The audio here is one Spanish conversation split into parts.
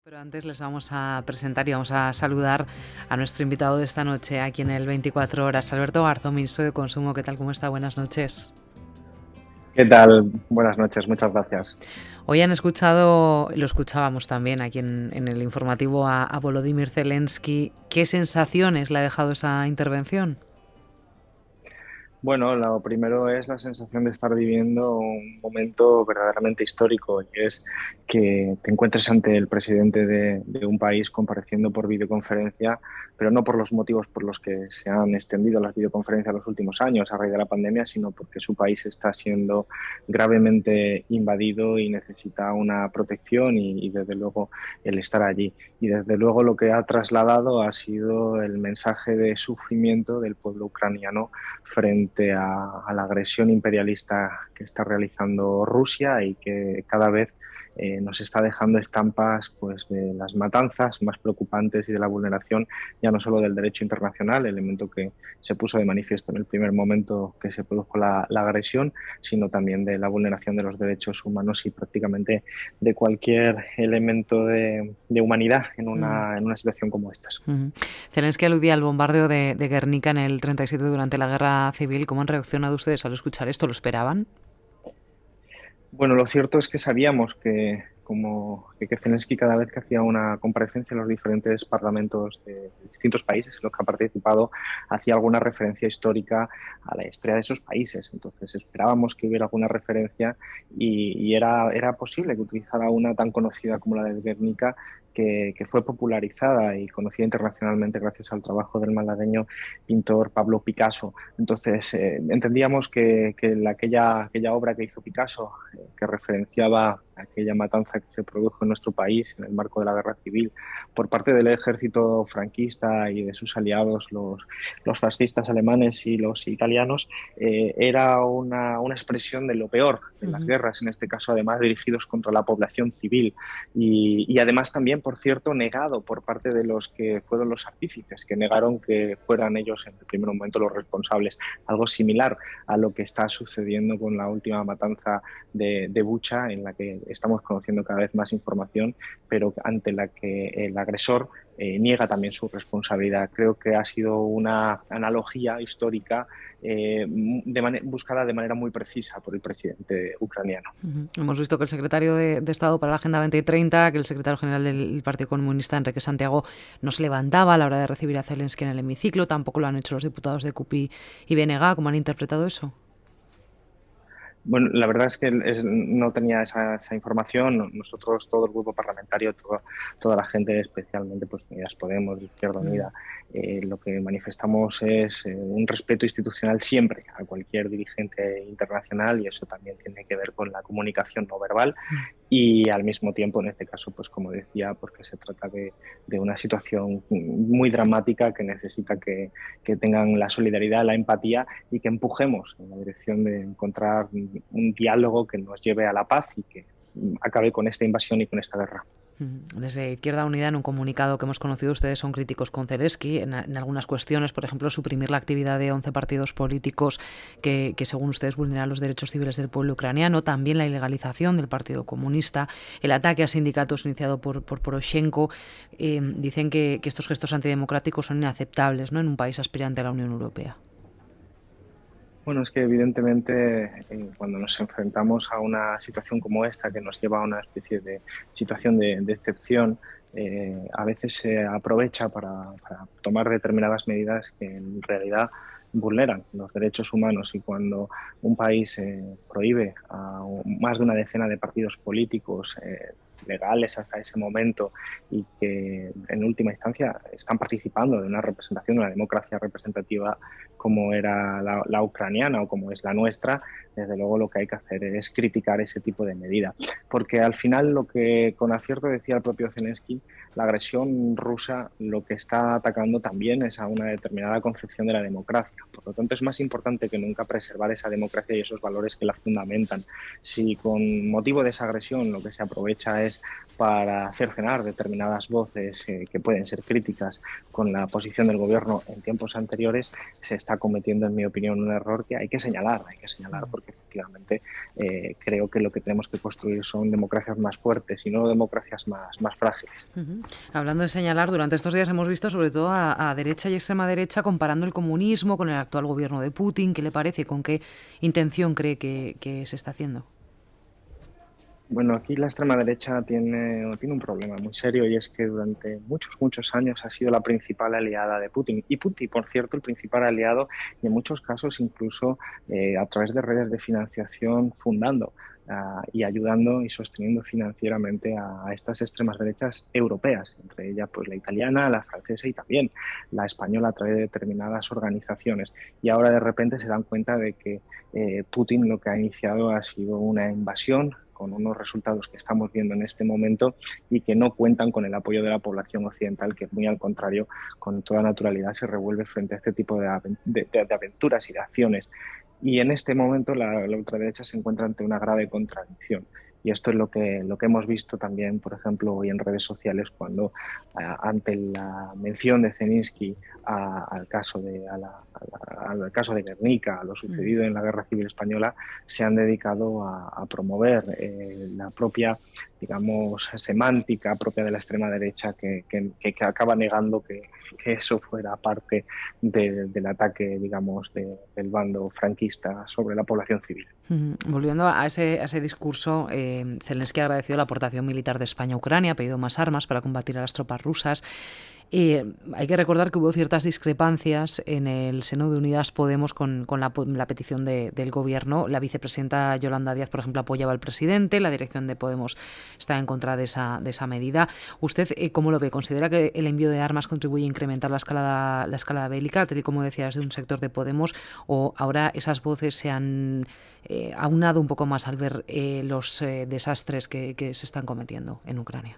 Pero antes les vamos a presentar y vamos a saludar a nuestro invitado de esta noche aquí en el 24 horas, Alberto Garzón, ministro de Consumo. ¿Qué tal? ¿Cómo está? Buenas noches. ¿Qué tal? Buenas noches, muchas gracias. Hoy han escuchado, lo escuchábamos también aquí en el informativo a Volodymyr Zelensky. ¿Qué sensaciones le ha dejado esa intervención? Bueno, lo primero es la sensación de estar viviendo un momento verdaderamente histórico y es que te encuentres ante el presidente de un país compareciendo por videoconferencia, pero no por los motivos por los que se han extendido las videoconferencias los últimos años a raíz de la pandemia, sino porque su país está siendo gravemente invadido y necesita una protección y desde luego el estar allí. Y desde luego lo que ha trasladado ha sido el mensaje de sufrimiento del pueblo ucraniano frente a la agresión imperialista que está realizando Rusia y que cada vez nos está dejando estampas pues, de las matanzas más preocupantes y de la vulneración ya no solo del derecho internacional, elemento que se puso de manifiesto en el primer momento que se produjo la agresión, sino también de la vulneración de los derechos humanos y prácticamente de cualquier elemento de humanidad en una situación como esta. Zelensky aludía al bombardeo de Guernica en el 37 durante la Guerra Civil. ¿Cómo han reaccionado ustedes al escuchar esto? ¿Lo esperaban? Bueno, lo cierto es que sabíamos que Zelensky cada vez que hacía una comparecencia en los diferentes parlamentos de distintos países en los que ha participado, hacía alguna referencia histórica a la historia de esos países. Entonces esperábamos que hubiera alguna referencia y era posible que utilizara una tan conocida como la de Guernica, que fue popularizada y conocida internacionalmente gracias al trabajo del malagueño pintor Pablo Picasso. Entonces entendíamos que aquella obra que hizo Picasso, que referenciaba aquella matanza que se produjo en nuestro país en el marco de la guerra civil por parte del ejército franquista y de sus aliados, los fascistas alemanes y los italianos, era una expresión de lo peor de las guerras, en este caso además dirigidos contra la población civil y además también, por cierto, negado por parte de los que fueron los artífices, que negaron que fueran ellos en el primer momento los responsables, algo similar a lo que está sucediendo con la última matanza de Bucha, en la que estamos conociendo cada vez más información, pero ante la que el agresor niega también su responsabilidad. Creo que ha sido una analogía histórica buscada de manera muy precisa por el presidente ucraniano. Hemos visto que el secretario de Estado para la Agenda 2030, que el secretario general del Partido Comunista, Enrique Santiago, no se levantaba a la hora de recibir a Zelensky en el hemiciclo. Tampoco lo han hecho los diputados de CUP y BNG. ¿Cómo han interpretado eso? Bueno, la verdad es que no tenía esa información. Nosotros, todo el grupo parlamentario, toda la gente, especialmente pues Unidas Podemos, Izquierda Unida, lo que manifestamos es un respeto institucional siempre a cualquier dirigente internacional y eso también tiene que ver con la comunicación no verbal y al mismo tiempo, en este caso, pues como decía, porque se trata de una situación muy dramática que necesita que tengan la solidaridad, la empatía y que empujemos en la dirección de encontrar un diálogo que nos lleve a la paz y que acabe con esta invasión y con esta guerra. Desde Izquierda Unida, en un comunicado que hemos conocido, ustedes son críticos con Zelensky en algunas cuestiones, por ejemplo, suprimir la actividad de 11 partidos políticos que según ustedes, vulneran los derechos civiles del pueblo ucraniano, también la ilegalización del Partido Comunista, el ataque a sindicatos iniciado por Poroshenko. Dicen que estos gestos antidemocráticos son inaceptables, ¿no?, en un país aspirante a la Unión Europea. Bueno, es que evidentemente cuando nos enfrentamos a una situación como esta, que nos lleva a una especie de situación de excepción, a veces se aprovecha para tomar determinadas medidas que en realidad vulneran los derechos humanos y cuando un país prohíbe a más de una decena de partidos políticos legales hasta ese momento y que en última instancia están participando de una representación, de una democracia representativa como era la ucraniana o como es la nuestra, desde luego lo que hay que hacer es criticar ese tipo de medida. Porque al final lo que con acierto decía el propio Zelensky, la agresión rusa lo que está atacando también es a una determinada concepción de la democracia. Por lo tanto, es más importante que nunca preservar esa democracia y esos valores que la fundamentan. Si con motivo de esa agresión lo que se aprovecha es razones para cercenar determinadas voces que pueden ser críticas con la posición del gobierno en tiempos anteriores, se está cometiendo, en mi opinión, un error que hay que señalar porque efectivamente creo que lo que tenemos que construir son democracias más fuertes y no democracias más frágiles. Hablando de señalar, durante estos días hemos visto sobre todo a derecha y extrema derecha comparando el comunismo con el actual gobierno de Putin. ¿Qué le parece? ¿Con qué intención cree que se está haciendo? Bueno, aquí la extrema derecha tiene un problema muy serio y es que durante muchos años ha sido la principal aliada de Putin. Y Putin, por cierto, el principal aliado y en muchos casos incluso a través de redes de financiación fundando y ayudando y sosteniendo financieramente a estas extremas derechas europeas, entre ellas pues la italiana, la francesa y también la española a través de determinadas organizaciones. Y ahora de repente se dan cuenta de que Putin lo que ha iniciado ha sido una invasión con unos resultados que estamos viendo en este momento y que no cuentan con el apoyo de la población occidental, que muy al contrario, con toda naturalidad se revuelve frente a este tipo de aventuras y de acciones. Y en este momento la ultraderecha se encuentra ante una grave contradicción. Y esto es lo que hemos visto también, por ejemplo, hoy en redes sociales, cuando ante la mención de Zelensky al caso al caso de Guernica, a lo sucedido en la Guerra Civil Española, se han dedicado a promover la propia, digamos, semántica propia de la extrema derecha que acaba negando que eso fuera parte del ataque, digamos, del bando franquista sobre la población civil. Volviendo a ese discurso, Zelensky ha agradecido la aportación militar de España a Ucrania, ha pedido más armas para combatir a las tropas rusas. Hay que recordar que hubo ciertas discrepancias en el seno de Unidas Podemos con la petición del gobierno. La vicepresidenta Yolanda Díaz, por ejemplo, apoyaba al presidente, la dirección de Podemos está en contra de esa medida. ¿Usted cómo lo ve? ¿Considera que el envío de armas contribuye a incrementar la escalada bélica, tal y como decía, desde un sector de Podemos, o ahora esas voces se han aunado un poco más al ver los desastres que se están cometiendo en Ucrania?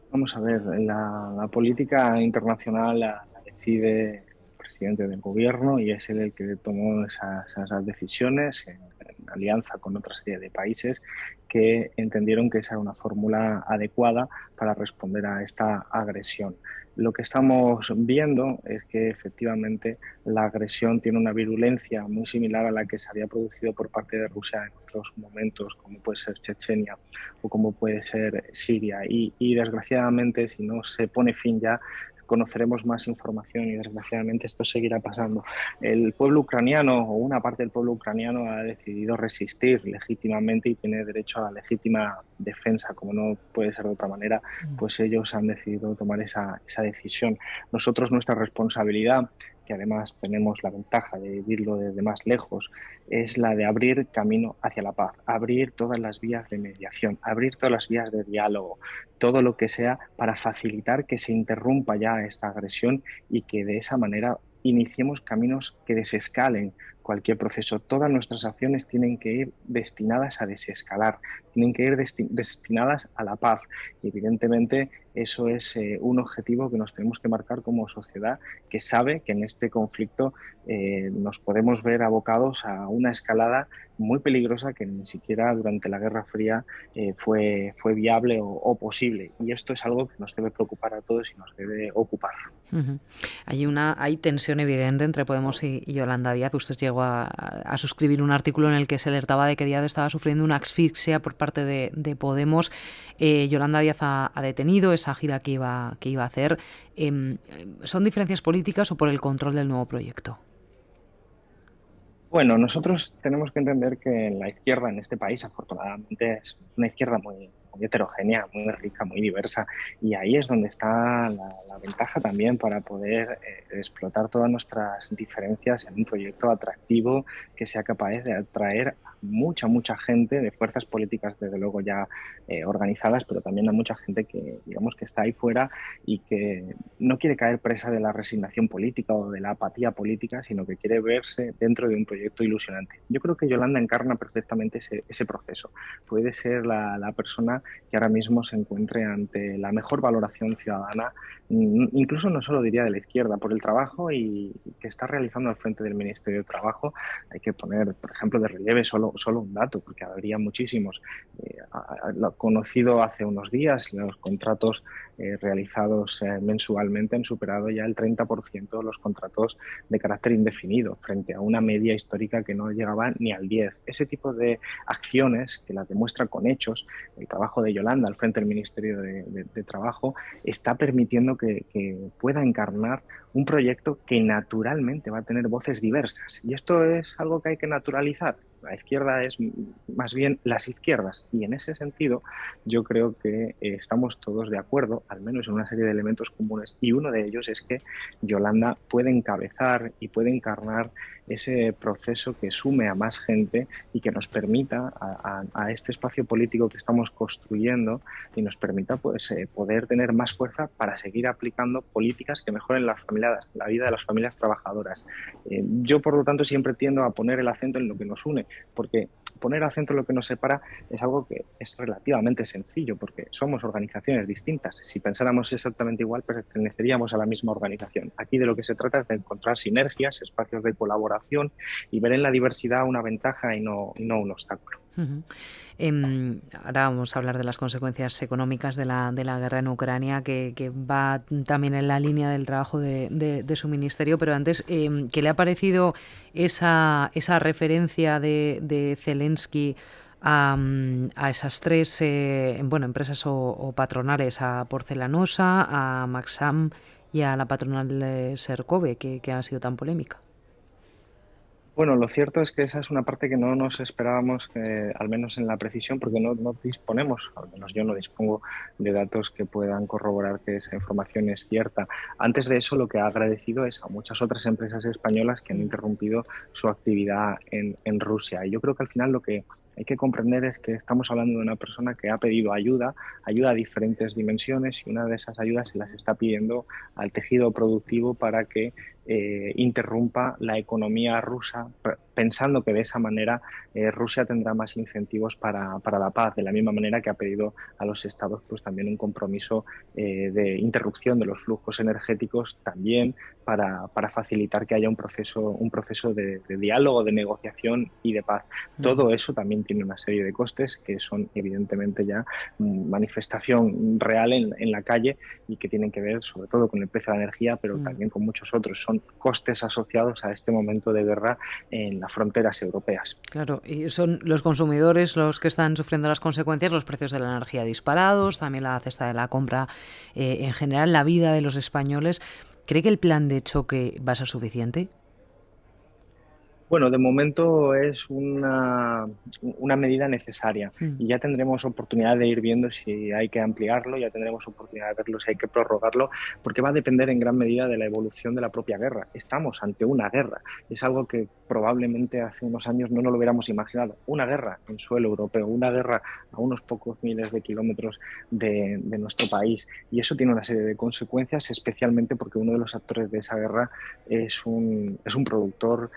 Vamos a ver, la política internacional la decide el presidente del gobierno y es él el que tomó esas decisiones en alianza con otra serie de países que entendieron que esa era una fórmula adecuada para responder a esta agresión. Lo que estamos viendo es que efectivamente la agresión tiene una virulencia muy similar a la que se había producido por parte de Rusia en otros momentos, como puede ser Chechenia o como puede ser Siria. Y desgraciadamente, si no se pone fin ya, conoceremos más información y desgraciadamente esto seguirá pasando. El pueblo ucraniano o una parte del pueblo ucraniano ha decidido resistir legítimamente y tiene derecho a la legítima defensa, como no puede ser de otra manera, pues ellos han decidido tomar esa decisión. Nosotros, nuestra responsabilidad, que además tenemos la ventaja de vivirlo desde más lejos, es la de abrir camino hacia la paz, abrir todas las vías de mediación, abrir todas las vías de diálogo, todo lo que sea para facilitar que se interrumpa ya esta agresión y que de esa manera iniciemos caminos que desescalen cualquier proceso. Todas nuestras acciones tienen que ir destinadas a desescalar, tienen que ir destinadas a la paz. Y evidentemente eso es un objetivo que nos tenemos que marcar como sociedad que sabe que en este conflicto nos podemos ver abocados a una escalada muy peligrosa que ni siquiera durante la Guerra Fría fue viable o posible. Y esto es algo que nos debe preocupar a todos y nos debe ocupar. Hay tensión evidente entre Podemos y Yolanda Díaz. Usted llegó a suscribir un artículo en el que se alertaba de que Díaz estaba sufriendo una asfixia por parte de Podemos. Yolanda Díaz ha detenido esa gira que iba a hacer. ¿Son diferencias políticas o por el control del nuevo proyecto? Bueno, nosotros tenemos que entender que la izquierda en este país, afortunadamente, es una izquierda muy heterogénea, muy rica, muy diversa, y ahí es donde está la ventaja también para poder explotar todas nuestras diferencias en un proyecto atractivo que sea capaz de atraer a mucha gente de fuerzas políticas, desde luego ya organizadas, pero también a mucha gente que, digamos, que está ahí fuera y que no quiere caer presa de la resignación política o de la apatía política, sino que quiere verse dentro de un proyecto ilusionante. Yo creo que Yolanda encarna perfectamente ese proceso. Puede ser la persona que ahora mismo se encuentre ante la mejor valoración ciudadana, incluso no solo diría de la izquierda, por el trabajo y que está realizando al frente del Ministerio de Trabajo. Hay que poner, por ejemplo, de relieve solo un dato, porque habría muchísimos. Lo conocido hace unos días, los contratos realizados mensualmente han superado ya el 30% de los contratos de carácter indefinido, frente a una media histórica que no llegaba ni al 10%. Ese tipo de acciones, que las demuestra con hechos, el trabajo de Yolanda al frente del Ministerio de Trabajo, está permitiendo que pueda encarnar un proyecto que naturalmente va a tener voces diversas. Y esto es algo que hay que naturalizar. La izquierda es más bien las izquierdas, y en ese sentido yo creo que estamos todos de acuerdo, al menos en una serie de elementos comunes, y uno de ellos es que Yolanda puede encabezar y puede encarnar ese proceso que sume a más gente y que nos permita a este espacio político que estamos construyendo y nos permita pues poder tener más fuerza para seguir aplicando políticas que mejoren la vida de las familias trabajadoras. Yo, por lo tanto, siempre tiendo a poner el acento en lo que nos une, porque poner acento en lo que nos separa es algo que es relativamente sencillo, porque somos organizaciones distintas. Si pensáramos exactamente igual, perteneceríamos a la misma organización. Aquí de lo que se trata es de encontrar sinergias, espacios de colaboración y ver en la diversidad una ventaja y no un obstáculo. Uh-huh. Ahora vamos a hablar de las consecuencias económicas de la guerra en Ucrania, que va también en la línea del trabajo de su ministerio, pero antes, ¿qué le ha parecido esa referencia de Zelensky a esas tres empresas o patronales, a Porcelanosa, a Maxam y a la patronal Sercove, que ha sido tan polémica? Bueno, lo cierto es que esa es una parte que no nos esperábamos, al menos en la precisión, porque no disponemos, al menos yo no dispongo de datos que puedan corroborar que esa información es cierta. Antes de eso, lo que ha agradecido es a muchas otras empresas españolas que han interrumpido su actividad en Rusia. Y yo creo que al final lo que hay que comprender es que estamos hablando de una persona que ha pedido ayuda a diferentes dimensiones, y una de esas ayudas se las está pidiendo al tejido productivo para que interrumpa la economía rusa, pensando que de esa manera Rusia tendrá más incentivos para la paz, de la misma manera que ha pedido a los estados pues también un compromiso de interrupción de los flujos energéticos, también para facilitar que haya un proceso de diálogo, de negociación y de paz. Todo eso también tiene una serie de costes que son evidentemente ya manifestación real en la calle, y que tienen que ver sobre todo con el precio de la energía, pero también con muchos otros. Son costes asociados a este momento de guerra en las fronteras europeas. Claro, y son los consumidores los que están sufriendo las consecuencias, los precios de la energía disparados, también la cesta de la compra, en general la vida de los españoles. ¿Cree que el plan de choque va a ser suficiente? Bueno, de momento es una medida necesaria, y ya tendremos oportunidad de ir viendo si hay que ampliarlo, ya tendremos oportunidad de verlo si hay que prorrogarlo, porque va a depender en gran medida de la evolución de la propia guerra. Estamos ante una guerra, es algo que probablemente hace unos años no nos lo hubiéramos imaginado. Una guerra en suelo europeo, una guerra a unos pocos miles de kilómetros de nuestro país, y eso tiene una serie de consecuencias, especialmente porque uno de los actores de esa guerra es un productor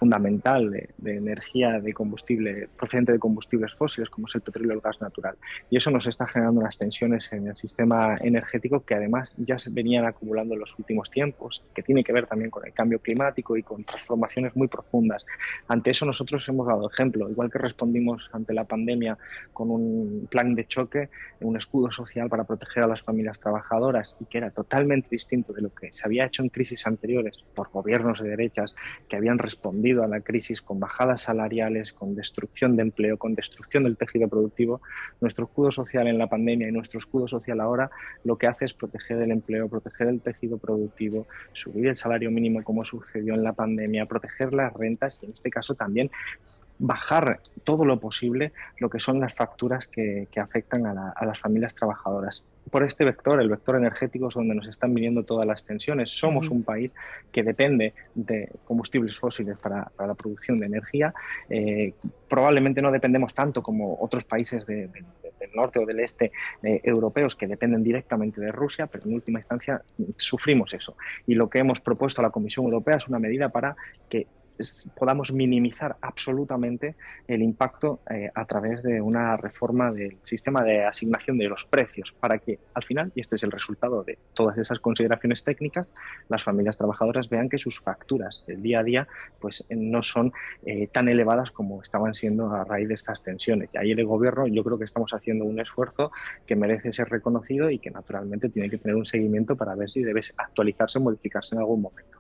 fundamental de energía, de combustible procedente de combustibles fósiles, como es el petróleo y el gas natural. Y eso nos está generando unas tensiones en el sistema energético que además ya se venían acumulando en los últimos tiempos, que tiene que ver también con el cambio climático y con transformaciones muy profundas. Ante eso nosotros hemos dado ejemplo, igual que respondimos ante la pandemia con un plan de choque, un escudo social para proteger a las familias trabajadoras, y que era totalmente distinto de lo que se había hecho en crisis anteriores por gobiernos de derechas que habían respondido a la crisis con bajadas salariales, con destrucción de empleo, con destrucción del tejido productivo. Nuestro escudo social en la pandemia y nuestro escudo social ahora lo que hace es proteger el empleo, proteger el tejido productivo, subir el salario mínimo como sucedió en la pandemia, proteger las rentas y en este caso también bajar todo lo posible lo que son las facturas que afectan a las familias trabajadoras. Por este vector, el vector energético, es donde nos están viniendo todas las tensiones. Somos un país que depende de combustibles fósiles para la producción de energía. Probablemente no dependemos tanto como otros países del norte o del este europeos, que dependen directamente de Rusia, pero en última instancia sufrimos eso. Y lo que hemos propuesto a la Comisión Europea es una medida para que podamos minimizar absolutamente el impacto a través de una reforma del sistema de asignación de los precios, para que al final, y este es el resultado de todas esas consideraciones técnicas, las familias trabajadoras vean que sus facturas del día a día pues no son tan elevadas como estaban siendo a raíz de estas tensiones. Y ahí el gobierno, yo creo que estamos haciendo un esfuerzo que merece ser reconocido y que naturalmente tiene que tener un seguimiento para ver si debe actualizarse o modificarse en algún momento.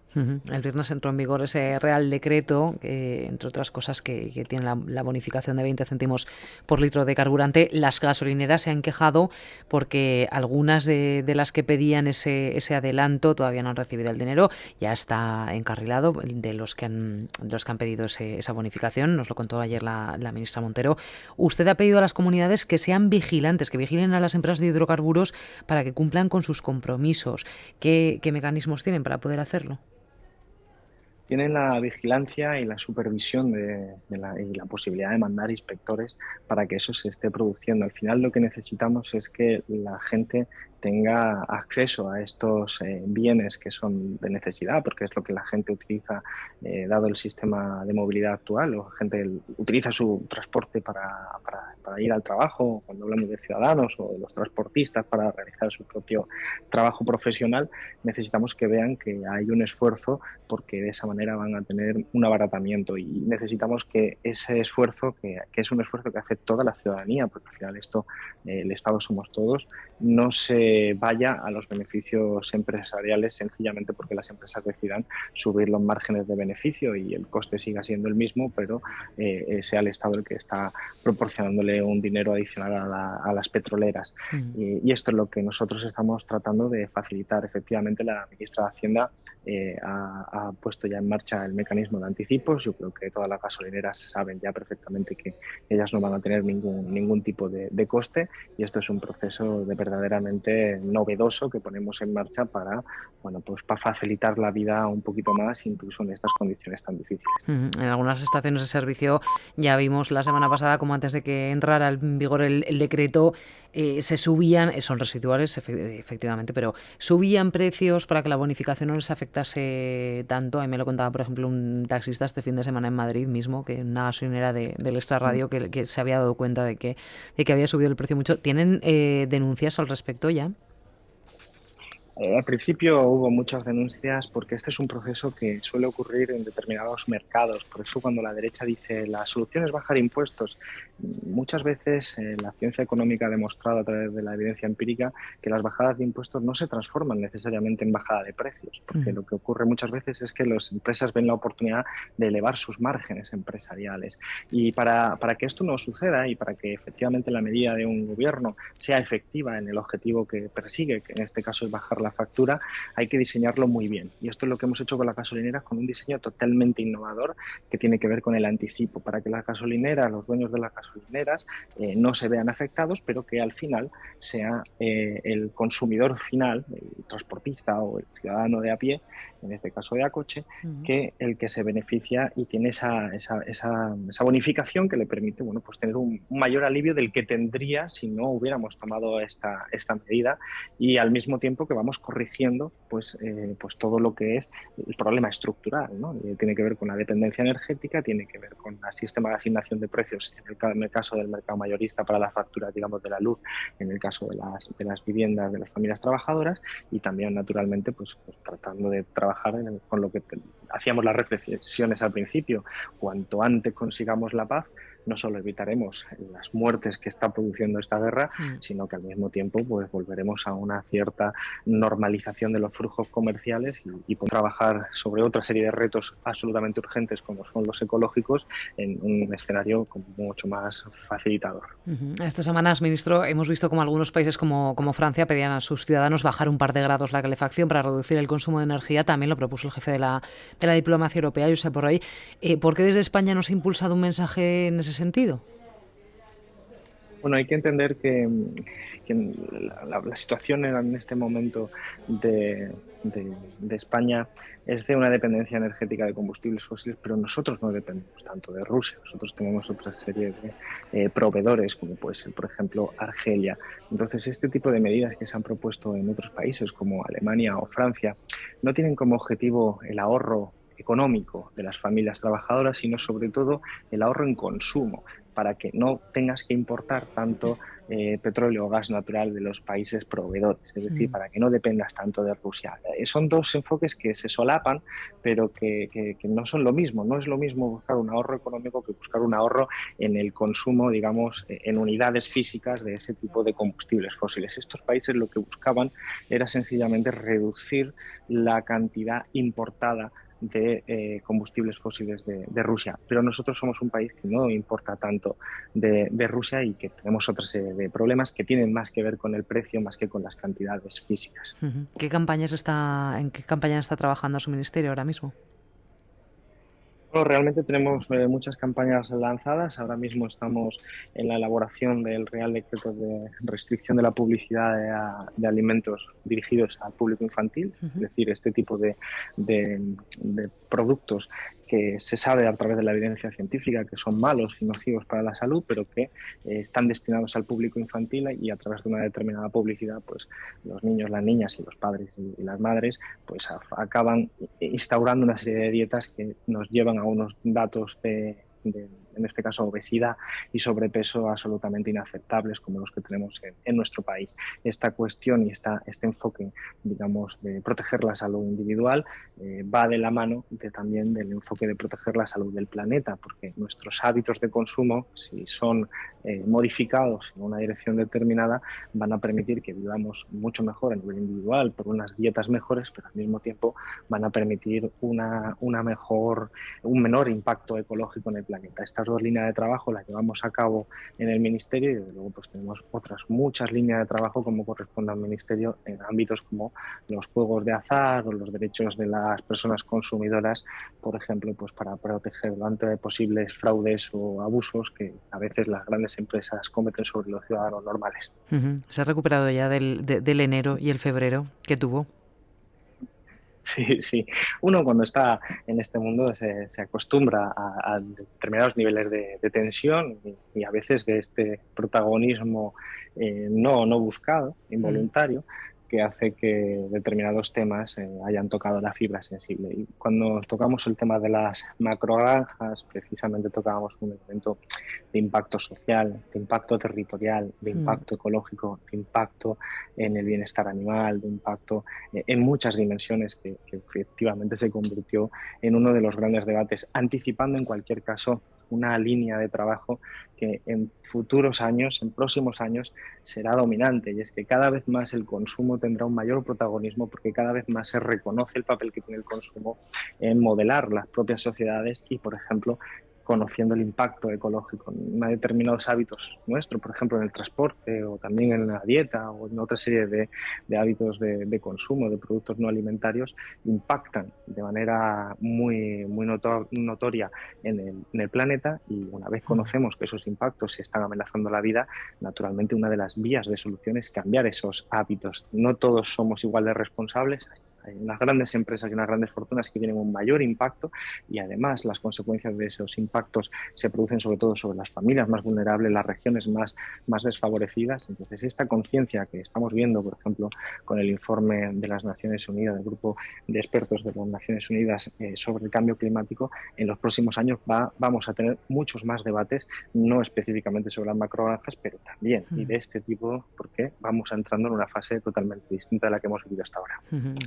El viernes entró en vigor ese Real Decreto, entre otras cosas que tiene la bonificación de 20 céntimos por litro de carburante. Las gasolineras se han quejado porque algunas de las que pedían ese adelanto todavía no han recibido el dinero. Ya está encarrilado de los que han pedido esa bonificación. Nos lo contó ayer la ministra Montero. Usted ha pedido a las comunidades que sean vigilantes, que vigilen a las empresas de hidrocarburos para que cumplan con sus compromisos. ¿Qué mecanismos tienen para poder hacerlo? Tienen la vigilancia y la supervisión y la posibilidad de mandar inspectores para que eso se esté produciendo. Al final lo que necesitamos es que la gente tenga acceso a estos bienes que son de necesidad, porque es lo que la gente utiliza, dado el sistema de movilidad actual. La gente utiliza su transporte para ir al trabajo, cuando hablamos de ciudadanos o de los transportistas para realizar su propio trabajo profesional. Necesitamos que vean que hay un esfuerzo, porque de esa manera van a tener un abaratamiento, y necesitamos que ese esfuerzo, que es un esfuerzo que hace toda la ciudadanía, porque al final esto, el Estado somos todos, no se vaya a los beneficios empresariales sencillamente porque las empresas decidan subir los márgenes de beneficio y el coste siga siendo el mismo, pero sea el Estado el que está proporcionándole un dinero adicional a las petroleras. Y esto es lo que nosotros estamos tratando de facilitar. Efectivamente, la ministra de Hacienda ha puesto ya en marcha el mecanismo de anticipos. Yo creo que todas las gasolineras saben ya perfectamente que ellas no van a tener ningún tipo de coste, y esto es un proceso verdaderamente novedoso que ponemos en marcha para facilitar la vida un poquito más, incluso en estas condiciones tan difíciles. En algunas estaciones de servicio ya vimos la semana pasada como antes de que entrara en vigor el decreto se subían, son residuales efectivamente, pero subían precios para que la bonificación no les afectase tanto. A mí me lo contaba, por ejemplo, un taxista este fin de semana en Madrid mismo, que una gasolinera del Extrarradio que se había dado cuenta de que había subido el precio mucho. ¿Tienen denuncias al respecto ya? Al principio hubo muchas denuncias porque este es un proceso que suele ocurrir en determinados mercados. Por eso cuando la derecha dice la solución es bajar impuestos, muchas veces la ciencia económica ha demostrado a través de la evidencia empírica que las bajadas de impuestos no se transforman necesariamente en bajada de precios, porque lo que ocurre muchas veces es que las empresas ven la oportunidad de elevar sus márgenes empresariales. Y para que esto no suceda y para que efectivamente la medida de un gobierno sea efectiva en el objetivo que persigue, que en este caso es bajar la factura, hay que diseñarlo muy bien. Y esto es lo que hemos hecho con las gasolineras, con un diseño totalmente innovador que tiene que ver con el anticipo, para que las gasolineras, los dueños de las gasolineras, no se vean afectados, pero que al final sea el consumidor final, el transportista o el ciudadano de a pie, en este caso de a coche, que el que se beneficia y tiene esa bonificación que le permite tener un mayor alivio del que tendría si no hubiéramos tomado esta medida, y al mismo tiempo que vamos corrigiendo pues todo lo que es el problema estructural, ¿no? Tiene que ver con la dependencia energética, tiene que ver con el sistema de asignación de precios en el caso del mercado mayorista para las facturas, digamos, de la luz, en el caso de las viviendas de las familias trabajadoras, y también naturalmente pues tratando de trabajar con lo que hacíamos las reflexiones al principio. Cuanto antes consigamos la paz, no solo evitaremos las muertes que está produciendo esta guerra, sino que al mismo tiempo pues volveremos a una cierta normalización de los flujos comerciales y poder trabajar sobre otra serie de retos absolutamente urgentes como son los ecológicos en un escenario mucho más facilitador. Estas semanas, ministro, hemos visto como algunos países como Francia pedían a sus ciudadanos bajar un par de grados la calefacción para reducir el consumo de energía. También lo propuso el jefe de la diplomacia europea, Josep Borrell. ¿Por qué desde España no se ha impulsado un mensaje en ese sentido? Bueno, hay que entender que la situación en este momento de España es de una dependencia energética de combustibles fósiles, pero nosotros no dependemos tanto de Rusia. Nosotros tenemos otra serie de proveedores, como puede ser, por ejemplo, Argelia. Entonces, este tipo de medidas que se han propuesto en otros países, como Alemania o Francia, no tienen como objetivo el ahorro económico de las familias trabajadoras, sino sobre todo el ahorro en consumo, para que no tengas que importar tanto petróleo o gas natural de los países proveedores, es decir, para que no dependas tanto de Rusia. Son dos enfoques que se solapan, pero que no son lo mismo. No es lo mismo buscar un ahorro económico que buscar un ahorro en el consumo, digamos, en unidades físicas de ese tipo de combustibles fósiles. Estos países lo que buscaban era sencillamente reducir la cantidad importada de combustibles fósiles de Rusia. Pero nosotros somos un país que no importa tanto de Rusia y que tenemos otra serie de problemas que tienen más que ver con el precio más que con las cantidades físicas. ¿En qué campaña está trabajando su ministerio ahora mismo? Bueno, realmente tenemos muchas campañas lanzadas. Ahora mismo estamos en la elaboración del Real Decreto de restricción de la publicidad de alimentos dirigidos al público infantil, es decir, este tipo de productos que se sabe a través de la evidencia científica que son malos y nocivos para la salud, pero que están destinados al público infantil y a través de una determinada publicidad, pues los niños, las niñas y los padres y las madres pues acaban instaurando una serie de dietas que nos llevan a unos datos en este caso, obesidad y sobrepeso absolutamente inaceptables como los que tenemos en nuestro país. Esta cuestión y este enfoque, digamos, de proteger la salud individual va de la mano también del enfoque de proteger la salud del planeta, porque nuestros hábitos de consumo, si son modificados en una dirección determinada, van a permitir que vivamos mucho mejor a nivel individual por unas dietas mejores, pero al mismo tiempo van a permitir un menor impacto ecológico en el planeta. Estas dos líneas de trabajo las llevamos a cabo en el Ministerio y desde luego pues tenemos otras muchas líneas de trabajo como corresponde al Ministerio en ámbitos como los juegos de azar o los derechos de las personas consumidoras, por ejemplo, pues para proteger ante posibles fraudes o abusos que a veces las grandes empresas cometen sobre los ciudadanos normales. ¿Se ha recuperado ya del enero y el febrero que tuvo? Sí, sí. Uno cuando está en este mundo se acostumbra a determinados niveles de tensión y a veces de este protagonismo no buscado, involuntario, que hace que determinados temas hayan tocado la fibra sensible. Y cuando tocamos el tema de las macrogranjas, precisamente tocábamos un elemento de impacto social, de impacto territorial, de impacto ecológico, de impacto en el bienestar animal, de impacto en muchas dimensiones que efectivamente se convirtió en uno de los grandes debates, anticipando en cualquier caso una línea de trabajo que en futuros años, en próximos años, será dominante, y es que cada vez más el consumo tendrá un mayor protagonismo porque cada vez más se reconoce el papel que tiene el consumo en modelar las propias sociedades y, por ejemplo, conociendo el impacto ecológico en determinados hábitos nuestros, por ejemplo en el transporte o también en la dieta o en otra serie de hábitos de consumo de productos no alimentarios, impactan de manera muy notoria en el planeta, y una vez conocemos que esos impactos se están amenazando la vida, naturalmente una de las vías de solución es cambiar esos hábitos. No todos somos igual de responsables. Hay unas grandes empresas y unas grandes fortunas que tienen un mayor impacto y además las consecuencias de esos impactos se producen sobre todo sobre las familias más vulnerables, las regiones más desfavorecidas. Entonces, esta conciencia que estamos viendo, por ejemplo, con el informe de las Naciones Unidas, del grupo de expertos de las Naciones Unidas sobre el cambio climático, en los próximos años vamos a tener muchos más debates, no específicamente sobre las macrogranjas, pero también y de este tipo, porque vamos entrando en una fase totalmente distinta de la que hemos vivido hasta ahora.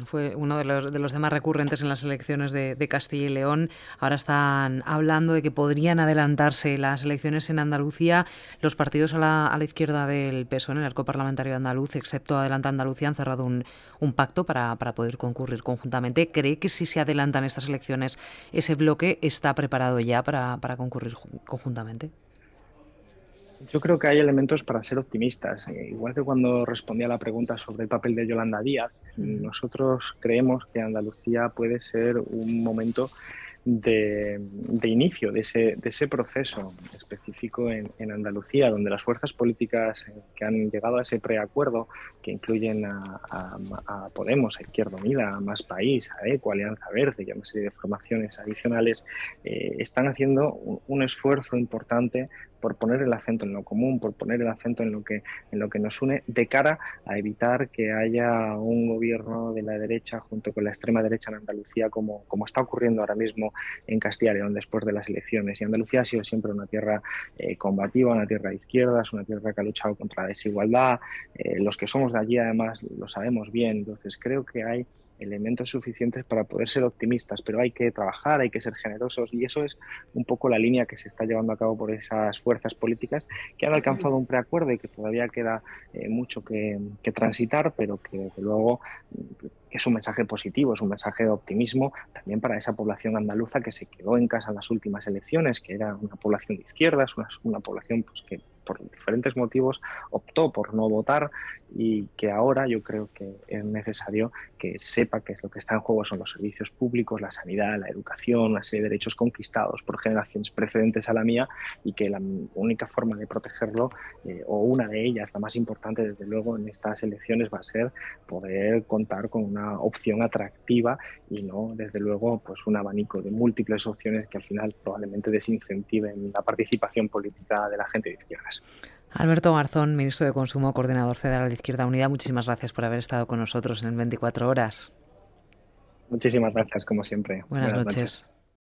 Fue uno de los temas recurrentes en las elecciones de Castilla y León. Ahora están hablando de que podrían adelantarse las elecciones en Andalucía. Los partidos a la izquierda del PSOE en el arco parlamentario andaluz, excepto Adelanta Andalucía, han cerrado un pacto para poder concurrir conjuntamente. ¿Cree que si se adelantan estas elecciones, ese bloque está preparado ya para concurrir conjuntamente? Yo creo que hay elementos para ser optimistas. Igual que cuando respondí a la pregunta sobre el papel de Yolanda Díaz, nosotros creemos que Andalucía puede ser un momento de inicio de ese proceso específico en Andalucía, donde las fuerzas políticas que han llegado a ese preacuerdo, que incluyen a Podemos, a Izquierda Unida, a Más País, a ECO, Alianza Verde y a una serie de formaciones adicionales, están haciendo un esfuerzo importante por poner el acento en lo común, por poner el acento en lo que nos une, de cara a evitar que haya un gobierno de la derecha junto con la extrema derecha en Andalucía, como está ocurriendo ahora mismo en Castilla y León después de las elecciones. Y Andalucía ha sido siempre una tierra combativa, una tierra de izquierdas, una tierra que ha luchado contra la desigualdad. Los que somos de allí, además, lo sabemos bien. Entonces, creo que hay elementos suficientes para poder ser optimistas, pero hay que trabajar, hay que ser generosos, y eso es un poco la línea que se está llevando a cabo por esas fuerzas políticas que han alcanzado un preacuerdo y que todavía queda mucho que transitar, pero que desde luego es un mensaje positivo, es un mensaje de optimismo también para esa población andaluza que se quedó en casa en las últimas elecciones, que era una población de izquierdas, una población pues, que por diferentes motivos optó por no votar, y que ahora yo creo que es necesario que sepa que lo que está en juego son los servicios públicos, la sanidad, la educación, una serie de derechos conquistados por generaciones precedentes a la mía, y que la única forma de protegerlo, o una de ellas, la más importante desde luego en estas elecciones, va a ser poder contar con una opción atractiva y no desde luego pues un abanico de múltiples opciones que al final probablemente desincentiven la participación política de la gente de izquierdas. Alberto Garzón, ministro de Consumo, coordinador federal de Izquierda Unida, muchísimas gracias por haber estado con nosotros en 24 horas. Muchísimas gracias, como siempre. Buenas noches.